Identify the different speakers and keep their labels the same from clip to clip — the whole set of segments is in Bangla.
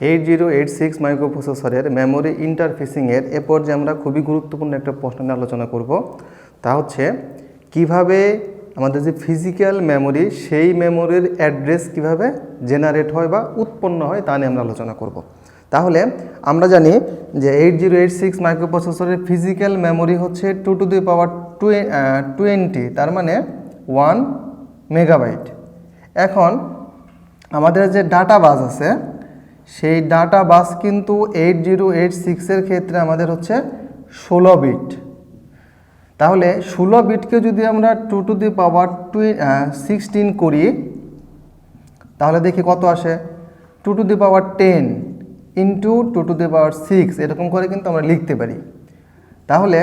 Speaker 1: 8086 মাইক্রোপ্রসেসরের মেমোরি ইন্টারফেসিংয়ের এ পর্যায়ে আমরা খুবই গুরুত্বপূর্ণ একটা প্রশ্ন নিয়ে আলোচনা করব। তা হচ্ছে কিভাবে আমাদের যে ফিজিক্যাল মেমোরি সেই মেমোরির অ্যাড্রেস কিভাবে জেনারেট হয় বা উৎপন্ন হয় তা নিয়ে আমরা আলোচনা করব। তাহলে আমরা জানি যে 8086 মাইক্রোপ্রসেসরের ফিজিক্যাল মেমোরি হচ্ছে 2⁻20, তার মানে 1 মেগাবাইট। এখন আমাদের যে ডাটা বাস আছে সেই ডাটা বাস কিন্তু 8086-এর ক্ষেত্রে আমাদের হচ্ছে 16 বিট। তাহলে 16 বিটকে যদি আমরা 2⁻16 করি তাহলে দেখি কত আসে, 2⁻10 ইন্টু 2⁻6 এরকম করে কিন্তু আমরা লিখতে পারি। তাহলে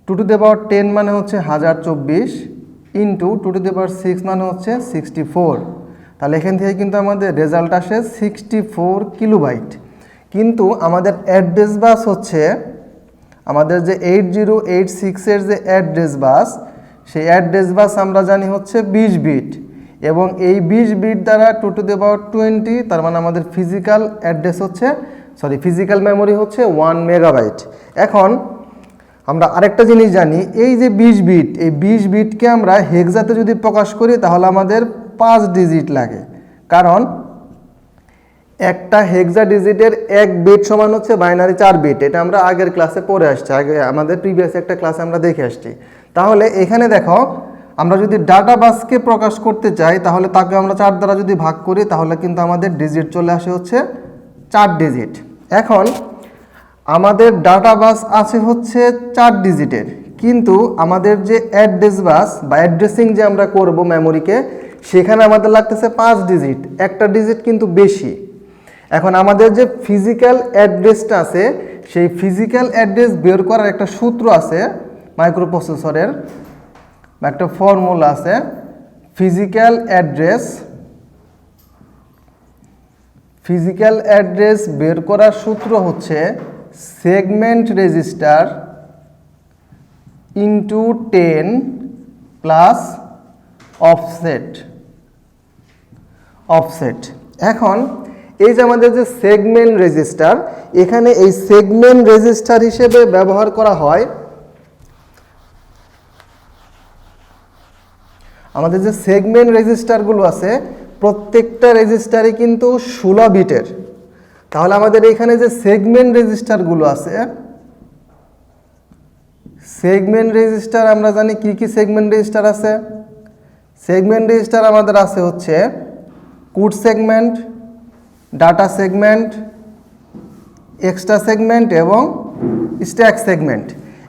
Speaker 1: 2⁻10 মানে হচ্ছে 1024 ইন্টু 2⁻6 মানে হচ্ছে 64। তাহলে এখান থেকে কিন্তু আমাদের রেজাল্ট আসে 64 কিলোবাইট। কিন্তু আমাদের অ্যাড্রেস বাস হচ্ছে আমাদের যে 8086-এর যে অ্যাড্রেস বাস, সেই অ্যাড্রেস বাস আমরা জানি হচ্ছে 20 বিট, এবং এই 20 বিট দ্বারা 2⁻20, তার মানে আমাদের ফিজিক্যাল অ্যাড্রেস হচ্ছে ফিজিক্যাল মেমোরি হচ্ছে 1 মেগাবাইট। এখন আমরা আরেকটা জিনিস জানি, এই যে 20 বিট, এই 20 বিটকে আমরা হেক্সাতে যদি প্রকাশ করি তাহলে আমাদের 5 ডিজিট লাগে, কারণ একটা হেক্সা ডিজিটের 1 বিট সমান হচ্ছে বাইনারি 4 বিট। এটা আমরা আগের ক্লাসে পড়ে আসছি, আগে আমাদের প্রিভিয়াস একটা ক্লাসে আমরা দেখে আসছি। তাহলে এখানে দেখো, আমরা যদি ডাটা বাসকে প্রকাশ করতে চাই তাহলে তাকে আমরা 4 দ্বারা যদি ভাগ করি তাহলে কিন্তু আমাদের ডিজিট চলে আসে হচ্ছে 4 ডিজিট। এখন আমাদের ডাটা বাস আছে হচ্ছে 4 ডিজিটের, কিন্তু আমাদের যে অ্যাড্রেস বাস বা অ্যাড্রেসিং যে আমরা করব মেমোরিকে, সেখানে আমাদের লাগতেছে 5 ডিজিট, একটা ডিজিট কিন্তু বেশি। এখন আমাদের যে ফিজিক্যাল অ্যাড্রেসটা আছে, সেই ফিজিক্যাল অ্যাড্রেস বের করার একটা সূত্র আছে মাইক্রোপ্রসেসরের, একটা ফর্মুলা আছে। ফিজিক্যাল অ্যাড্রেস বের করার সূত্র হচ্ছে segment register into 10 plus offset. এখন এই যে আমাদের যে সেগমেন্ট রেজিস্টার, এখানে এই সেগমেন্ট রেজিস্টার হিসেবে ব্যবহার করা হয় আমাদের যে সেগমেন্ট রেজিস্টারগুলো আছে, প্রত্যেকটা রেজিস্টারই কিন্তু 16 বিটের। তাহলে আমাদের এখানে যে সেগমেন্ট রেজিস্টারগুলো আছে, সেগমেন্ট রেজিস্টার আমরা জানি কি কি সেগমেন্ট রেজিস্টার আছে। সেগমেন্ট রেজিস্টার আমাদের আছে হচ্ছে code segment, data segment, extra segment এবং স্ট্যাক সেগমেন্ট।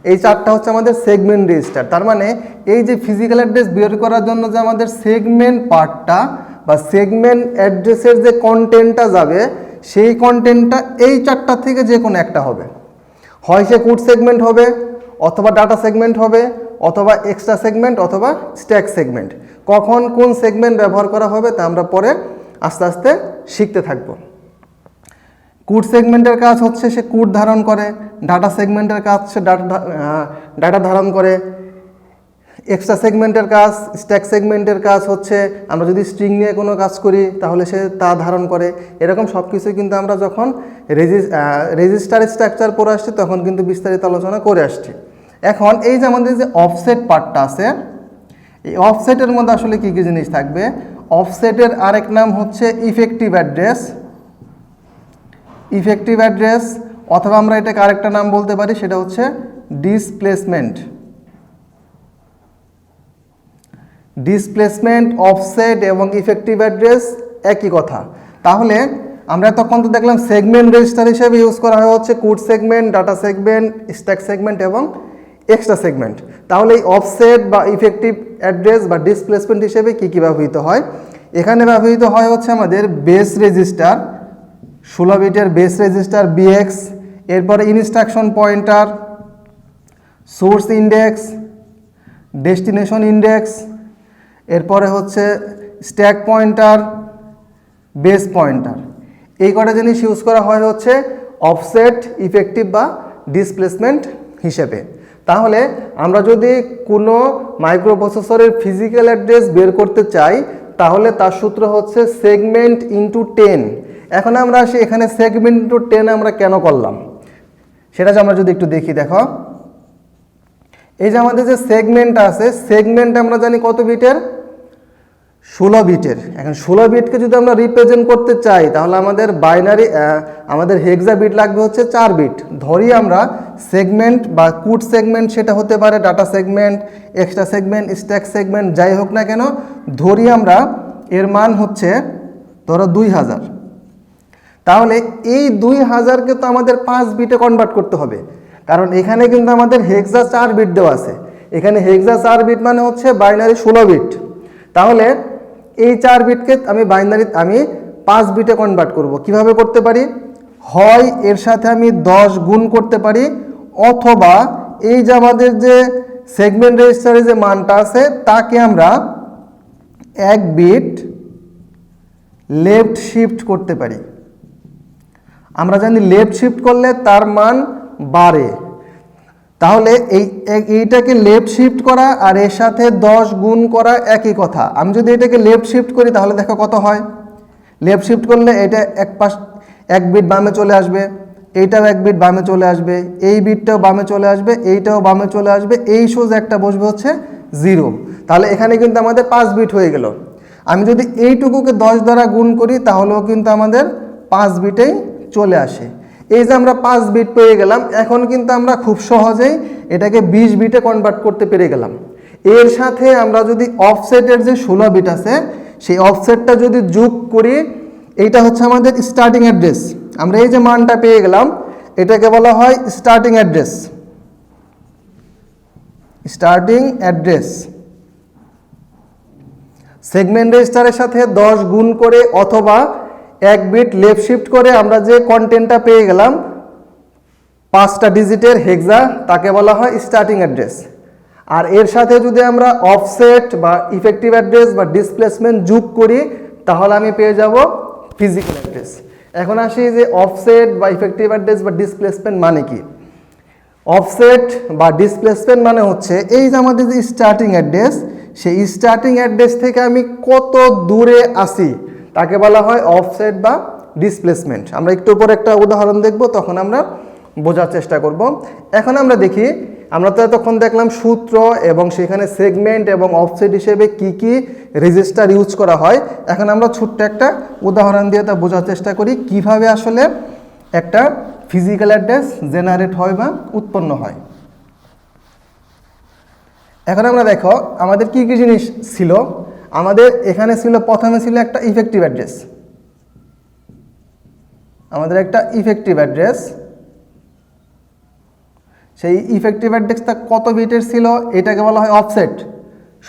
Speaker 1: এই 4টা হচ্ছে আমাদের সেগমেন্ট রেজিস্টার। তার মানে এই যে ফিজিক্যাল অ্যাড্রেস বের করার জন্য যে আমাদের সেগমেন্ট পার্টটা বা সেগমেন্ট অ্যাড্রেসের যে কন্টেন্টটা যাবে, সেই কন্টেন্টটা এই 4টা থেকে যে কোনো একটা হবে। হয় সে কোড সেগমেন্ট হবে, অথবা ডাটা সেগমেন্ট হবে, অথবা এক্সট্রা সেগমেন্ট, অথবা স্ট্যাক সেগমেন্ট। কখন কোন সেগমেন্ট ব্যবহার করা হবে তা আমরা পরে আস্তে আস্তে শিখতে থাকব। কোড সেগমেন্টের কাজ হচ্ছে সে কোড ধারণ করে, ডাটা সেগমেন্টের কাজ সে ডাটা ধারণ করে, এক্সট্রা সেগমেন্টের কাজ, স্ট্যাক সেগমেন্টের কাজ হচ্ছে আমরা যদি স্ট্রিং নিয়ে কোনো কাজ করি তাহলে সে তা ধারণ করে। এরকম সব কিছু কিন্তু আমরা যখন রেজিস্টার স্ট্রাকচার পড়ে আসছি তখন কিন্তু বিস্তারিত আলোচনা করে আসছি। এখন এই যে আমাদের যে অফসেট পার্টটা আছে, এই অফসেটের মধ্যে আসলে কী কী জিনিস থাকবে? অফসেটের আরেক নাম হচ্ছে ইফেক্টিভ অ্যাড্রেস, অথবা আমরা এটাকে আরেকটা নাম বলতে পারি, সেটা হচ্ছে ডিসপ্লেসমেন্ট। অফসেট এবং ইফেক্টিভ অ্যাড্রেস একই কথা। তাহলে আমরা তখন তো দেখলাম সেগমেন্ট রেজিস্টার হিসেবে ইউজ করা হয় হচ্ছে code segment, data segment, stack segment এবং এক্সট্রা সেগমেন্ট। তাহলে এই অফসেট বা ইফেক্টিভ অ্যাড্রেস বা ডিসপ্লেসমেন্ট হিসেবে কী কী ব্যবহৃত হয়? এখানে ব্যবহৃত হয় হচ্ছে আমাদের বেস রেজিস্টার, 16 বিটের বেস রেজিস্টার BX, এরপরে instruction pointer, source index, destination index, এরপরে হচ্ছে স্ট্যাক পয়েন্টার, বেস পয়েন্টার। এই কটা জিনিস ইউজ করা হয় হচ্ছে অফসেট, ইফেক্টিভ বা ডিসপ্লেসমেন্ট হিসেবে। তাহলে আমরা যদি কোনো মাইক্রোপ্রসেসরের ফিজিক্যাল অ্যাড্রেস বের করতে চাই তাহলে তার সূত্র হচ্ছে সেগমেন্ট ইন্টু 10। এখন আমরা আসি এখানে সেগমেন্ট ইনটু 10 আমরা কেন করলাম সেটা আমরা যদি একটু দেখি। দেখো এই যে আমাদের যে সেগমেন্ট আছে, সেগমেন্ট আমরা জানি কত বিটের, 16 বিটের। এখন 16 বিটকে যদি আমরা রিপ্রেজেন্ট করতে চাই তাহলে আমাদের বাইনারি আমাদের হেক্সা বিট লাগবে হচ্ছে 4 বিট। ধরি আমরা সেগমেন্ট বা কোড সেগমেন্ট, সেটা হতে পারে data segment, extra segment, stack segment, যাই হোক না কেন, ধরি আমরা এর মান হচ্ছে ধরো 2000। তাহলে এই 2000কে তো আমাদের 5 বিটে কনভার্ট করতে হবে, কারণ এখানে কিন্তু আমাদের হেক্সা 4 বিট দেওয়া আছে। এখানে হেক্সা 4 বিট মানে হচ্ছে বাইনারি 16 বিট। তাহলে এই 4 বিটকে আমি 5 বিটে কনভার্ট করব। কিভাবে করতে পারি? হয় এর সাথে আমি 10 গুণ করতে পারি, অথবা এই যে আমাদের যে সেগমেন্ট রেজিস্টারে যে মানটা আছে তাকে আমরা 1 বিট লেফট শিফট করতে পারি। আমরা জানি লেফট শিফট করলে তার মান বাড়ে। তাহলে এইটাকে লেফট শিফট করা আর এর সাথে 10 গুণ করা একই কথা। আমি যদি এটাকে লেফট শিফট করি তাহলে দেখো কত হয়। লেফট শিফট করলে এটা এক বিট বামে চলে আসবে, এইটাও 1 বিট বামে চলে আসবে, এই বিটটাও বামে চলে আসবে, এইটাও বামে চলে আসবে, এই সোজা একটা বসবে হচ্ছে 0। তাহলে এখানে কিন্তু আমাদের 5 বিট হয়ে গেল। আমি যদি এইটুকুকে 10 দ্বারা গুণ করি তাহলেও কিন্তু আমাদের 5 বিটেই চলে আসে। এই যে আমরা 5 বিট পেয়ে গেলাম, এখন কিন্তু আমরা খুব সহজেই এটাকে 20 বিটে কনভার্ট করতে পেরে গেলাম। এর সাথে আমরা যদি অফসেটের যে 16 বিট আছে সেই অফসেটটা যদি যোগ করি, এইটা হচ্ছে আমাদের স্টার্টিং অ্যাড্রেস। আমরা এই যে মানটা পেয়ে গেলাম এটাকে বলা হয় starting address. Starting address segment রেজিস্টারের সাথে 10 গুণ করে অথবা 1 বিট লেফট শিফট করে আমরা যে কন্টেন্টটা পেয়ে গেলাম 5টা ডিজিটের হেক্সা, তাকে বলা হয় স্টার্টিং অ্যাড্রেস। আর এর সাথে যদি আমরা অফসেট বা ইফেক্টিভ অ্যাড্রেস বা ডিসপ্লেসমেন্ট যোগ করি তাহলে আমি পেয়ে যাব ফিজিক্যাল অ্যাড্রেস। এখন আসি যে অফসেট বা ইফেক্টিভ অ্যাড্রেস বা ডিসপ্লেসমেন্ট মানে কি। অফসেট বা ডিসপ্লেসমেন্ট মানে হচ্ছে এই যে আমাদের যে স্টার্টিং অ্যাড্রেস, সেই স্টার্টিং অ্যাড্রেস থেকে আমি কত দূরে আসি তাকে বলা হয় অফসেট বা ডিসপ্লেসমেন্ট। আমরা একটু পরে একটা উদাহরণ দেখব, তখন আমরা বোঝার চেষ্টা করব। এখন আমরা দেখি, আমরা তো এতক্ষণ দেখলাম সূত্র এবং সেখানে সেগমেন্ট এবং অফসেট হিসেবে কি কি রেজিস্টার ইউজ করা হয়। এখন আমরা ছোট্ট একটা উদাহরণ দিয়ে তা বোঝার চেষ্টা করি কিভাবে আসলে একটা ফিজিক্যাল অ্যাড্রেস জেনারেট হয় বা উৎপন্ন হয়। এখন আমরা দেখো আমাদের কি কি জিনিস ছিল। আমাদের এখানে ছিল, প্রথমে ছিল একটা ইফেক্টিভ অ্যাড্রেস। আমাদের একটা ইফেক্টিভ অ্যাড্রেস, সেই ইফেক্টিভ অ্যাড্রেসটা কত বিটের ছিল এটাকে বলা হয় অফসেট,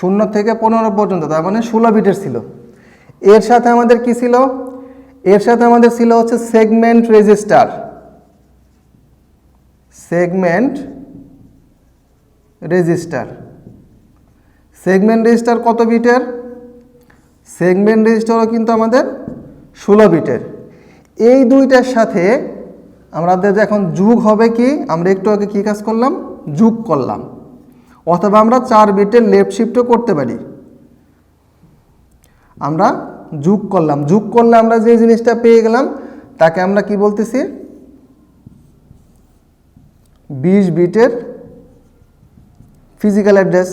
Speaker 1: 0 থেকে 15 পর্যন্ত, তার মানে 16 বিটের ছিল। এর সাথে আমাদের কি ছিল? এর সাথে আমাদের ছিল হচ্ছে segment register. Segment register segment register কত বিটের? সেগমেন্ট রেজিস্টারও কিন্তু আমাদের 16 বিটের। এই দুইটার সাথে আমাদের এখন যোগ হবে কি, আমরা একটু আগে কি কাজ করলাম, যোগ করলাম, অথবা আমরা 4 বিটের লেফট শিফটও করতে পারি। আমরা যোগ করলাম, যোগ করলে আমরা যে জিনিসটা পেয়ে গেলাম তাকে আমরা কি বলতেছি, 20 বিটের ফিজিক্যাল অ্যাড্রেস।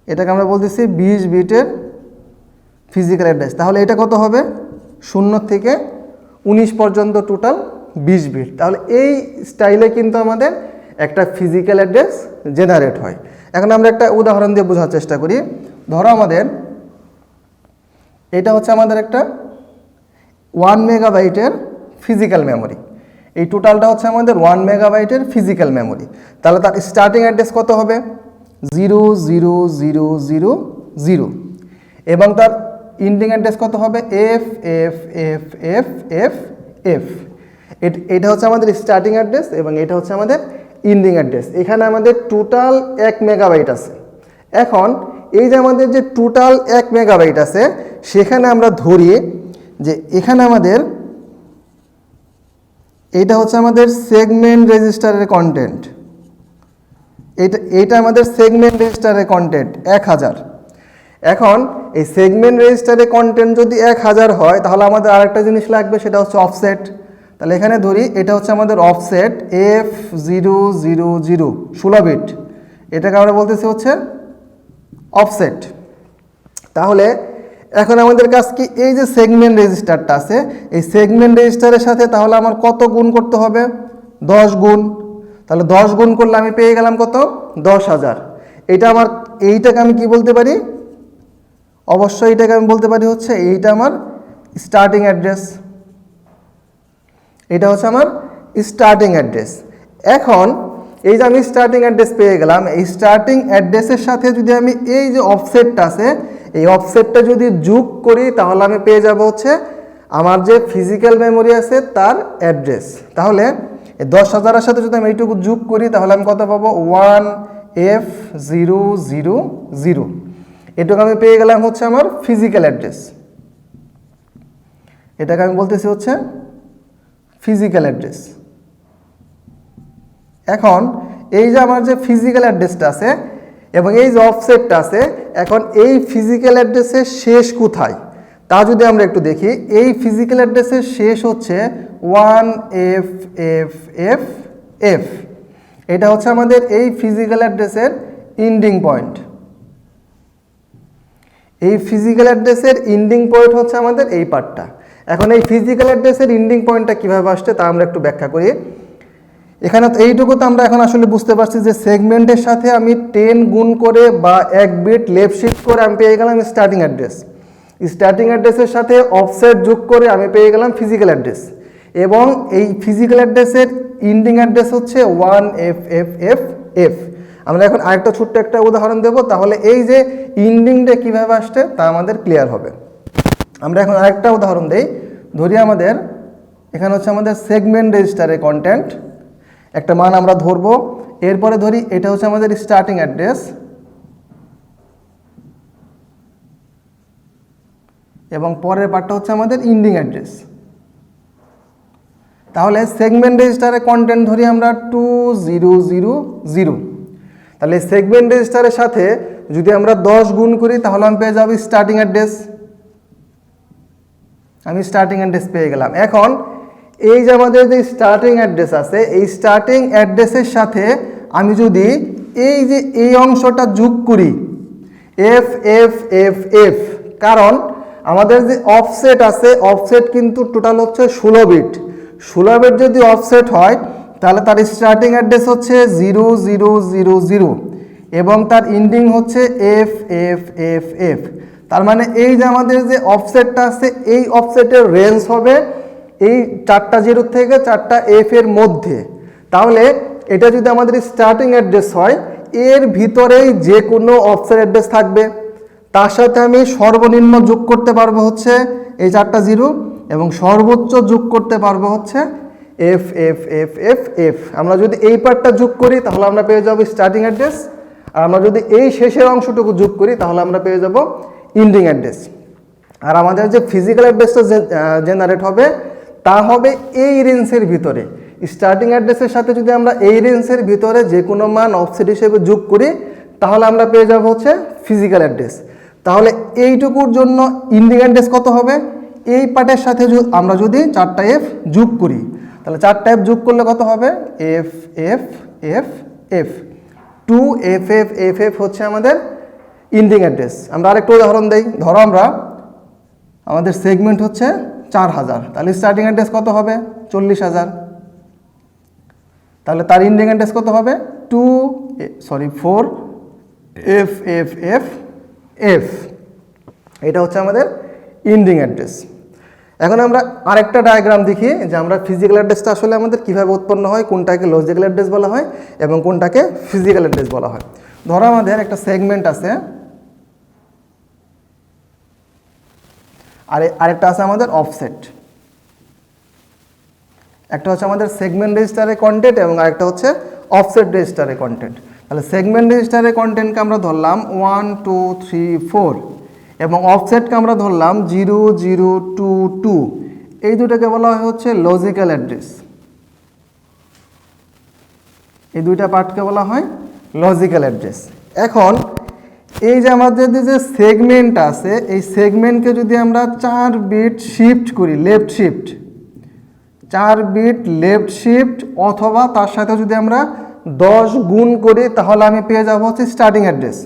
Speaker 1: এটাকে আমরা বলতেছি 20 বিটের ফিজিক্যাল অ্যাড্রেস। তাহলে এটা কত হবে? 0 থেকে 19 পর্যন্ত টোটাল 20 বিট। তাহলে এই স্টাইলে কিন্তু আমাদের একটা ফিজিক্যাল অ্যাড্রেস জেনারেট হয়। এখন আমরা একটা উদাহরণ দিয়ে বোঝার চেষ্টা করি। ধরো আমাদের এটা হচ্ছে আমাদের একটা 1 মেগাবাইটের ফিজিক্যাল মেমোরি। এই টোটালটা হচ্ছে আমাদের 1 মেগাবাইটের ফিজিক্যাল মেমোরি। তাহলে তার স্টার্টিং অ্যাড্রেস কত হবে? 00000 এবং তার ইন্ডিং অ্যাড্রেস কত হবে? FFFFFF। এটা হচ্ছে আমাদের স্টার্টিং অ্যাড্রেস এবং এটা হচ্ছে আমাদের ইন্ডিং অ্যাড্রেস। এখানে আমাদের টোটাল 1 মেগাবাইট আছে। এখন এই যে আমাদের যে টোটাল 1 মেগাবাইট আছে সেখানে আমরা ধরি যে এখানে আমাদের এইটা হচ্ছে আমাদের সেগমেন্ট রেজিস্টারের কন্টেন্ট। এইটা আমাদের সেগমেন্ট রেজিস্টারের কন্টেন্ট 1000। এখন এই সেগমেন্ট রেজিস্টারে কন্টেন্ট যদি 1000 হয় তাহলে আমাদের আরেকটা জিনিস লাগবে, সেটা হচ্ছে অফসেট। তাহলে এখানে ধরি এটা হচ্ছে আমাদের অফসেট F000 16 বিট, এটাকে আমরা বলতেছি হচ্ছে অফসেট। তাহলে এখন আমাদের কাছে কি এই যে সেগমেন্ট রেজিস্টারটা আছে, এই সেগমেন্ট রেজিস্টারের সাথে তাহলে আমার কত গুণ করতে হবে? 10 গুণ। তাহলে 10 গুণ করলে আমি পেয়ে গেলাম কত? 10,000। এইটাকে আমি কি বলতে পারি? অবশ্যই এটাকে আমি বলতে পারি হচ্ছে এইটা আমার স্টার্টিং অ্যাড্রেস। এটা হচ্ছে আমার স্টার্টিং অ্যাড্রেস। এখন এই যে আমি স্টার্টিং অ্যাড্রেস পেয়ে গেলাম, এই স্টার্টিং অ্যাড্রেসের সাথে যদি আমি এই যে অফসেটটা আছে, এই অফসেটটা যদি যোগ করি তাহলে আমি পেয়ে যাব হচ্ছে আমার যে ফিজিক্যাল মেমোরি আছে তার অ্যাড্রেস। তাহলে এই 10,000-এর সাথে যদি আমি এইটুকু যোগ করি তাহলে আমি কত পাবো? 1F000। এটুকু আমি পেয়ে গেলাম হচ্ছে আমার ফিজিক্যাল অ্যাড্রেস। এটাকে আমি বলতেছি হচ্ছে ফিজিক্যাল অ্যাড্রেস। এখন এই যে আমার যে ফিজিক্যাল অ্যাড্রেসটা আছে এবং এই যে অফসেটটা আছে, এখন এই ফিজিক্যাল অ্যাড্রেসের শেষ কোথায় তা যদি আমরা একটু দেখি, এই ফিজিক্যাল অ্যাড্রেসের শেষ হচ্ছে 1FFFF। এটা হচ্ছে আমাদের এই ফিজিক্যাল অ্যাড্রেসের ইন্ডিং পয়েন্ট। এই ফিজিক্যাল অ্যাড্রেসের ইন্ডিং পয়েন্ট হচ্ছে আমাদের এই পার্টটা। এখন এই ফিজিক্যাল অ্যাড্রেসের ইন্ডিং পয়েন্টটা কীভাবে আসছে তা আমরা একটু ব্যাখ্যা করি। এখানে তো এইটুকু তো আমরা এখন আসলে বুঝতে পারছি যে সেগমেন্টের সাথে আমি 10 গুণ করে বা 1 বিট লেফট শিফট করে আমি পেয়ে গেলাম স্টার্টিং অ্যাড্রেস। স্টার্টিং অ্যাড্রেসের সাথে অফসেট যোগ করে আমি পেয়ে গেলাম ফিজিক্যাল অ্যাড্রেস, এবং এই ফিজিক্যাল অ্যাড্রেসের ইন্ডিং অ্যাড্রেস হচ্ছে 1FFFF। আমরা এখন আরেকটা ছোট্ট একটা উদাহরণ দেব, তাহলে এই যে ইন্ডিংটা কীভাবে আসছে তা আমাদের ক্লিয়ার হবে। আমরা এখন আরেকটা উদাহরণ দেই। ধরি আমাদের এখানে হচ্ছে আমাদের সেগমেন্ট রেজিস্টারের কন্টেন্ট একটা মান আমরা ধরবো, এরপরে ধরি এটা হচ্ছে আমাদের স্টার্টিং অ্যাড্রেস এবং পরের পার্টটা হচ্ছে আমাদের ইন্ডিং অ্যাড্রেস। তাহলে সেগমেন্ট রেজিস্টারের কন্টেন্ট ধরি আমরা 2000। তাহলে সেগমেন্ট রেজিস্টারের সাথে যদি আমরা 10 গুণ করি তাহলে আমি পেয়ে যাব স্টার্টিং অ্যাড্রেস। আমি স্টার্টিং অ্যাড্রেস পেয়ে গেলাম। এখন এই যে আমাদের যে স্টার্টিং অ্যাড্রেস আছে, এই স্টার্টিং অ্যাড্রেসের সাথে আমি যদি এই যে এই অংশটা যোগ করি FFFF, কারণ আমাদের যে অফসেট আছে, অফসেট কিন্তু টোটাল হচ্ছে 16 বিট। 16 বিট যদি অফসেট হয় তাহলে তার স্টার্টিং অ্যাড্রেস হচ্ছে 0000 এবং তার ইন্ডিং হচ্ছে FFFF। তার মানে এই যে আমাদের যে অফসেটটা আছে, এই অফসেটের রেঞ্জ হবে এই 4টা 0 থেকে 4টা F এর মধ্যে। তাহলে এটা যদি আমাদের স্টার্টিং অ্যাড্রেস হয়, এর ভিতরেই যে কোনো অফসেট অ্যাড্রেস থাকবে, তার সাথে আমি সর্বনিম্ন যোগ করতে পারবো হচ্ছে এই 4টা 0 এবং সর্বোচ্চ যোগ করতে পারবো হচ্ছে FFFFF। আমরা যদি এই পার্টটা যোগ করি তাহলে আমরা পেয়ে যাব স্টার্টিং অ্যাড্রেস, আর আমরা যদি এই শেষের অংশটুকু যোগ করি তাহলে আমরা পেয়ে যাব ইন্ডিং অ্যাড্রেস। আর আমাদের যে ফিজিক্যাল অ্যাড্রেসটা জেনারেট হবে তা হবে এই রেঞ্জের ভিতরে। স্টার্টিং অ্যাড্রেসের সাথে যদি আমরা এই রেঞ্জের ভিতরে যে কোনো মান অফসেট হিসেবে যোগ করি তাহলে আমরা পেয়ে যাব হচ্ছে ফিজিক্যাল অ্যাড্রেস। তাহলে এইটুকুর জন্য ইন্ডিং অ্যাড্রেস কত হবে? এই পার্টের সাথে আমরা যদি 4টা F যোগ করি তাহলে 4টা F যোগ করলে কত হবে? FFFF। 2FFFF হচ্ছে আমাদের ইন্ডিং অ্যাড্রেস। আমরা আরেকটা উদাহরণ দেই। ধরো আমাদের সেগমেন্ট হচ্ছে 4000, তাহলে স্টার্টিং অ্যাড্রেস কত হবে? 40,000। তাহলে তার ইন্ডিং অ্যাড্রেস কত হবে? 4FFFF। এটা হচ্ছে আমাদের ইন্ডিং অ্যাড্রেস। এখন আমরা আরেকটা ডায়াগ্রাম দেখি যে আমরা ফিজিক্যাল অ্যাড্রেসটা আসলে আমাদের কীভাবে উৎপন্ন হয়, কোনটাকে লজিক্যাল অ্যাড্রেস বলা হয় এবং কোনটাকে ফিজিক্যাল অ্যাড্রেস বলা হয়। ধরো আমাদের একটা সেগমেন্ট আছে, আরেকটা আছে আমাদের অফসেট। একটা হচ্ছে আমাদের সেগমেন্ট রেজিস্টারের কন্টেন্ট এবং আরেকটা হচ্ছে অফসেট রেজিস্টারের কন্টেন্ট। তাহলে সেগমেন্ট রেজিস্টারের কন্টেন্টকে আমরা ধরলাম 1 2 3 4 এবং অফসেটকে আমরা ধরলাম 0 0 2 2। এই দুটাকে বলা হয় হচ্ছে লজিক্যাল অ্যাড্রেস। এই দুইটা পার্টকে বলা হয় লজিক্যাল অ্যাড্রেস। এখন এই যে আমাদের যে সেগমেন্ট আছে, এই সেগমেন্টকে যদি আমরা 4 বিট শিফট করি, left shift, 4 bit left shift, অথবা তার সাথে যদি আমরা 10 গুণ করি, তাহলে আমি পেয়ে যাব হচ্ছে স্টার্টিং অ্যাড্রেস।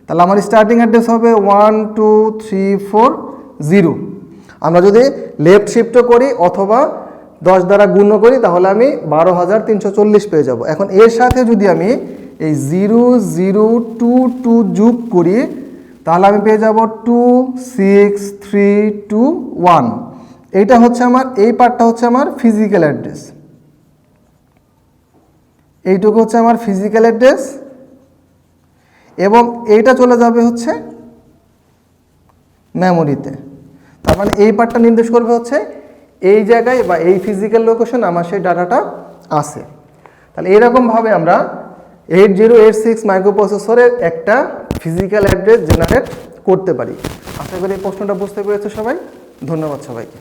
Speaker 1: তাহলে আমার স্টার্টিং অ্যাড্রেস হবে 1 2 3 4 0। আমরা যদি লেফট শিফটও করি অথবা 10 দ্বারা গুণ করি, তাহলে আমি 12,340 পেয়ে যাব। এখন এর সাথে যদি আমি এই 0 0 2 2 যোগ করি, তাহলে আমি পেয়ে যাব 2 6 3 2 1। এইটা হচ্ছে আমার, এই পার্টটা হচ্ছে আমার ফিজিক্যাল অ্যাড্রেস, এইটুকু হচ্ছে আমার ফিজিক্যাল অ্যাড্রেস, এবং এইটা চলে যাবে হচ্ছে মেমোরিতে। তার মানে এই পার্টটা নির্দেশ করবে হচ্ছে এই জায়গায় বা এই ফিজিক্যাল লোকেশন আমার সেই ডাটাটা আছে। তাহলে এইরকমভাবে আমরা 8086 মাইক্রোপ্রসেসরের একটা ফিজিক্যাল অ্যাড্রেস জেনারেট করতে পারি। আশা করি এই প্রশ্নটা বুঝতে পেরেছো সবাই। ধন্যবাদ সবাইকে।